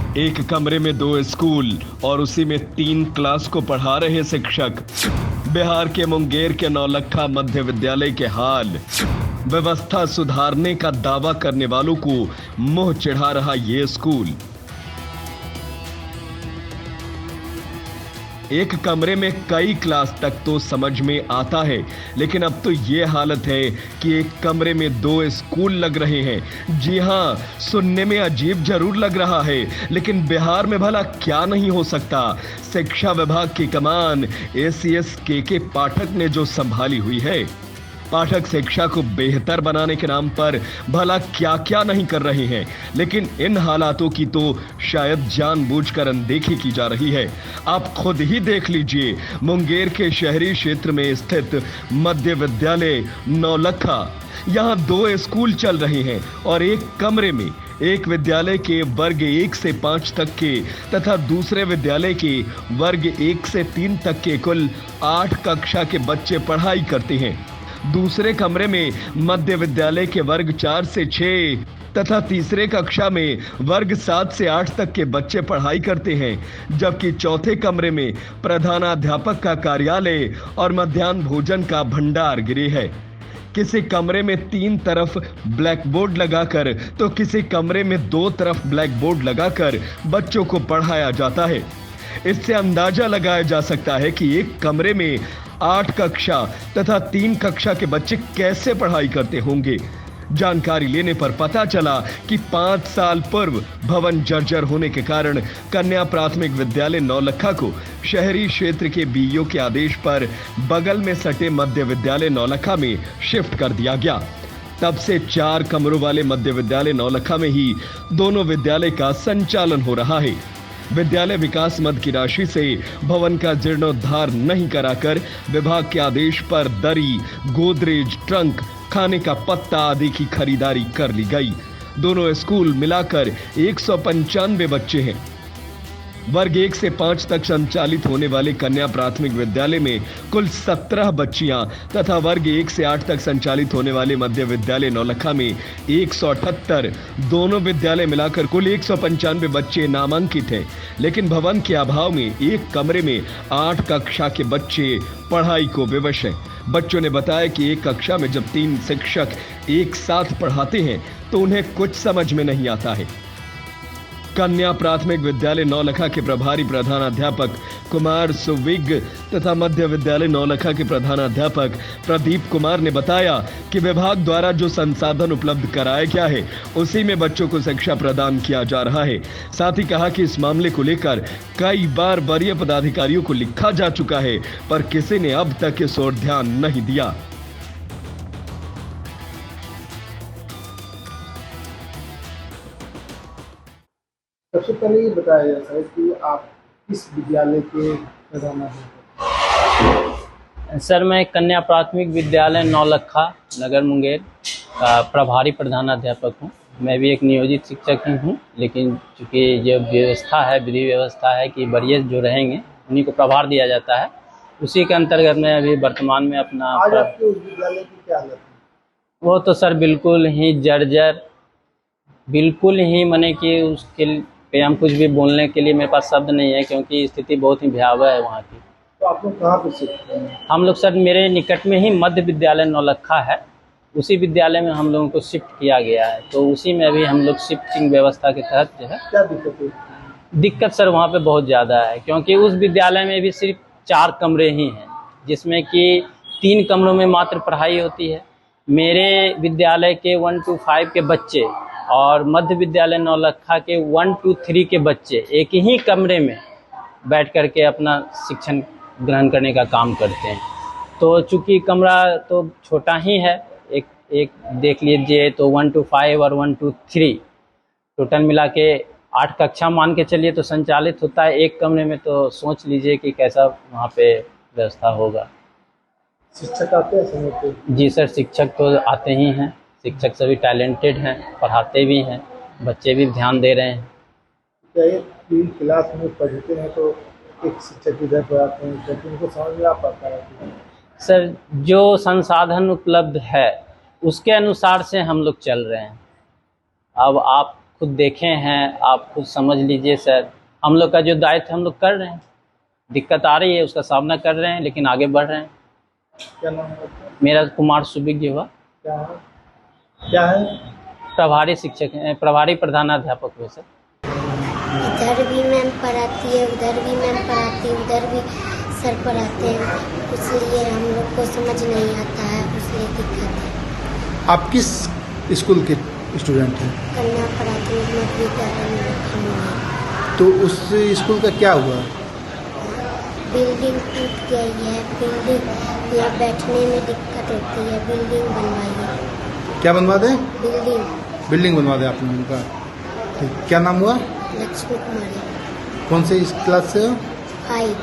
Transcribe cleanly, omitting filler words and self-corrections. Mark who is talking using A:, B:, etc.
A: एक कमरे में 2 स्कूल और उसी में 3 क्लास को पढ़ा रहे शिक्षक। बिहार के मुंगेर के नौलखा मध्य विद्यालय के हाल। व्यवस्था सुधारने का दावा करने वालों को मुंह चिढ़ा रहा ये स्कूल। एक कमरे में कई क्लास तक तो समझ में आता है, लेकिन अब तो ये हालत है कि एक कमरे में 2 स्कूल लग रहे हैं। जी हां, सुनने में अजीब जरूर लग रहा है, लेकिन बिहार में भला क्या नहीं हो सकता। शिक्षा विभाग की कमान एसीएस के पाठक ने जो संभाली हुई है। पाठक शिक्षा को बेहतर बनाने के नाम पर भला क्या क्या नहीं कर रहे हैं, लेकिन इन हालातों की तो शायद जानबूझकर अनदेखी की जा रही है। आप खुद ही देख लीजिए, मुंगेर के शहरी क्षेत्र में स्थित मध्य विद्यालय नौलखा, यहाँ 2 स्कूल चल रहे हैं और एक कमरे में एक विद्यालय के वर्ग 1 से 5 तक के तथा दूसरे विद्यालय के वर्ग 1 से 3 तक के कुल 8 कक्षा के बच्चे पढ़ाई करते हैं। दूसरे कमरे में मध्य विद्यालय के वर्ग 4 से 6 तथा तीसरे कक्षा में वर्ग 7 से 8 तक के बच्चे पढ़ाई करते हैं, जबकि चौथे कमरे में प्रधानाध्यापक का कार्यालय और मध्याह्न भोजन का भंडार गृह है। किसी कमरे में 3 तरफ ब्लैक बोर्ड लगाकर तो किसी कमरे में 2 तरफ ब्लैक बोर्ड लगाकर बच्चों को पढ़ाया जाता है। इससे अंदाजा लगाया जा सकता है कि एक कमरे में 8 कक्षा तथा 3 कक्षा के बच्चे कैसे पढ़ाई करते होंगे। जानकारी लेने पर पता चला कि 5 साल पूर्व भवन जर्जर होने के कारण कन्या प्राथमिक विद्यालय नौलखा को शहरी क्षेत्र के बीईओ के आदेश पर बगल में सटे मध्य विद्यालय नौलखा में शिफ्ट कर दिया गया। तब से 4 कमरों वाले मध्य विद्यालय नौलखा में ही दोनों विद्यालय का संचालन हो रहा है। विद्यालय विकास मद की राशि से भवन का जीर्णोद्धार नहीं कराकर विभाग के आदेश पर दरी, गोदरेज, ट्रंक, खाने का पत्ता आदि की खरीदारी कर ली गई। दोनों स्कूल मिलाकर 195 बच्चे हैं। वर्ग 1 से 5 तक संचालित होने वाले कन्या प्राथमिक विद्यालय में कुल 17 बच्चियां तथा वर्ग 1 से 8 तक संचालित होने वाले मध्य विद्यालय नौलखा में 178, दोनों विद्यालय मिलाकर कुल 195 बच्चे नामांकित हैं। लेकिन भवन के अभाव में एक कमरे में 8 कक्षा के बच्चे पढ़ाई को विवश हैं। बच्चों ने बताया कि एक कक्षा में जब 3 शिक्षक एक साथ पढ़ाते हैं तो उन्हें कुछ समझ में नहीं आता है। कन्या प्राथमिक विद्यालय नौलखा के प्रभारी प्रधानाध्यापक कुमार सुविग तथा मध्य विद्यालय नौलखा के प्रधानाध्यापक प्रदीप कुमार ने बताया कि विभाग द्वारा जो संसाधन उपलब्ध कराया गया है उसी में बच्चों को शिक्षा प्रदान किया जा रहा है। साथ ही कहा कि इस मामले को लेकर कई बार वरीय पदाधिकारियों को लिखा जा चुका है, पर किसी ने अब तक इस ओर ध्यान नहीं दिया।
B: सबसे पहले ये बताया जाता है कि आप किस विद्यालय के प्रधानाध्यापक हैं?
C: सर, मैं कन्या प्राथमिक विद्यालय नौलखा नगर मुंगेर का प्रभारी प्रधानाध्यापक हूँ। मैं भी एक नियोजित शिक्षक ही हूँ, लेकिन चूँकि जो व्यवस्था है, विधि व्यवस्था है कि वरीय जो रहेंगे उन्हीं को प्रभार दिया जाता है, उसी के अंतर्गत मैं अभी वर्तमान में अपना
B: आज आपके उस विद्यालय की क्या हालत है?
C: वो तो सर बिल्कुल ही जर्जर, बिल्कुल ही माने कि उसके पे हम कुछ भी बोलने के लिए मेरे पास शब्द नहीं है, क्योंकि स्थिति बहुत ही भयावह है वहाँ की।
B: तो आप लोग कहाँ पे शिफ्ट हैं?
C: हम लोग सर मेरे निकट में ही मध्य विद्यालय नौलखा है, उसी विद्यालय में हम लोगों को शिफ्ट किया गया है। तो उसी में अभी हम लोग शिफ्टिंग व्यवस्था के तहत जो है।
B: क्या दिक्कत है?
C: दिक्कत सर वहाँ पे बहुत ज़्यादा है, क्योंकि उस विद्यालय में भी सिर्फ 4 कमरे ही हैं, जिसमें कि 3 कमरों में मात्र पढ़ाई होती है। मेरे विद्यालय के 1 to 5 के बच्चे और मध्य विद्यालय नौलखा के 1 to 3 के बच्चे एक ही कमरे में बैठ कर के अपना शिक्षण ग्रहण करने का काम करते हैं। तो चूँकि कमरा तो छोटा ही है, एक देख लीजिए तो 1 to 5 और 1 to 3 टोटल मिला के 8 कक्षा मान के चलिए तो संचालित होता है एक कमरे में। तो सोच लीजिए कि कैसा वहाँ पे व्यवस्था होगा।
B: शिक्षक आते हैं समय पे?
C: जी सर, शिक्षक तो आते ही हैं। शिक्षक सभी टैलेंटेड हैं, पढ़ाते भी हैं, बच्चे भी ध्यान दे रहे हैं।
B: क्या ये 3 क्लास में पढ़ते हैं तो एक शिक्षक इधर पढ़ाते हैं, क्योंकि उनको समझ में आ पाता है?
C: सर, जो संसाधन उपलब्ध है उसके अनुसार से हम लोग चल रहे हैं। अब आप खुद देखे हैं, आप खुद समझ लीजिए सर। हम लोग का जो दायित्व हम लोग कर रहे हैं, दिक्कत आ रही है उसका सामना कर रहे हैं, लेकिन आगे बढ़ रहे हैं।
B: क्या नाम है आपका?
C: मेरा कुमार सुबिग्य हुआ,
B: क्या है?
C: प्रभारी शिक्षक हैं, प्रभारी प्रधानाध्यापक हुए सर।
D: इधर भी मैम पढ़ाती है, उधर भी मैम पढ़ाती है, उधर भी सर पढ़ाते हैं, इसलिए हम लोग को समझ नहीं आता है, इसलिए दिक्कत है।
B: आप किस स्कूल के स्टूडेंट हैं?
D: कन्या प्राथमिक मध्य विद्यालय में हम हैं।
B: तो उस स्कूल का क्या हुआ?
D: बिल्डिंग टूट गई है, बिल्डिंग यहाँ बैठने में दिक्कत होती है, बिल्डिंग बनवाइए।
B: क्या बनवा दें?
D: बिल्डिंग
B: बनवा दें आपने उनका। ठीक, क्या नाम हुआ?
D: लक्ष्मी कुमारी
B: कौन से इस क्लास से हो?
D: 5।